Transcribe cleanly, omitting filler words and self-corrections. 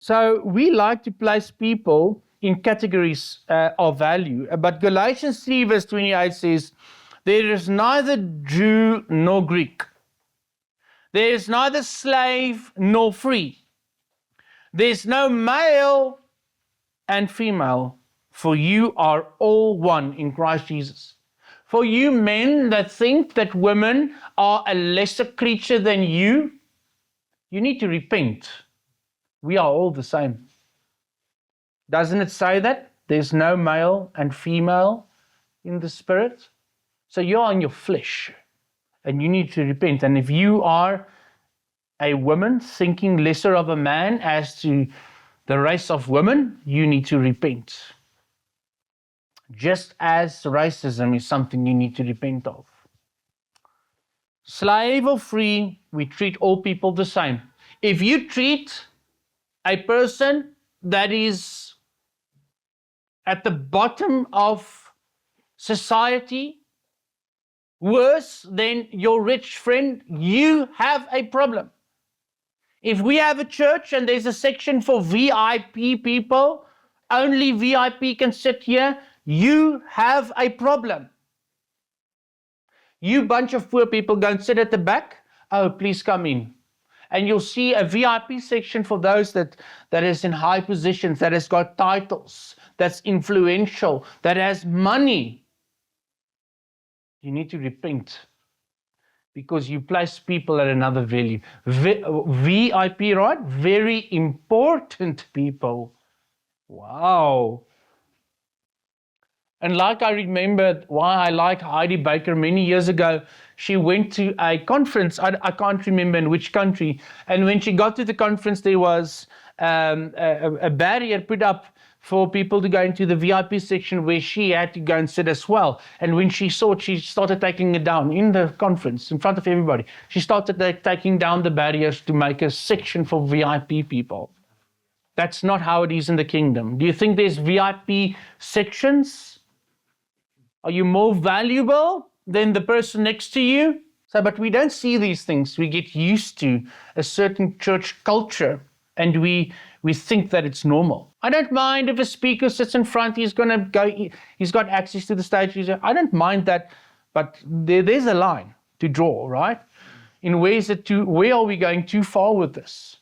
So we like to place people in categories of value. But Galatians 3 verse 28 says, there is neither Jew nor Greek. There is neither slave nor free. There's no male and female, for you are all one in Christ Jesus. For you men that think that women are a lesser creature than you need to repent. We are all the same. Doesn't it say that? There's no male and female in the spirit. So you're in your flesh and you need to repent. And if you are a woman thinking lesser of a man as to the race of women, you need to repent. Just as racism is something you need to repent of. Slave or free, we treat all people the same. If you treat a person that is at the bottom of society worse than your rich friend, you have a problem. If we have a church and there's a section for VIP people, only VIP can sit here, you have a problem. You bunch of poor people go and sit at the back, oh, please come in. And you'll see a VIP section for those that is in high positions, that has got titles, that's influential, that has money. You need to repent because you place people at another value. VIP, right? Very important people. Wow. And like I remembered why I like Heidi Baker many years ago, she went to a conference, I can't remember in which country, and when she got to the conference there was a barrier put up for people to go into the VIP section where she had to go and sit as well. And when she saw it, she started taking it down in the conference, in front of everybody. She started taking down the barriers to make a section for VIP people. That's not how it is in the kingdom. Do you think there's VIP sections? Are you more valuable than the person next to you? So, but we don't see these things. We get used to a certain church culture and we think that it's normal. I don't mind if a speaker sits in front, he's got access to the stage. I don't mind that, but there's a line to draw, right? Where are we going too far with this?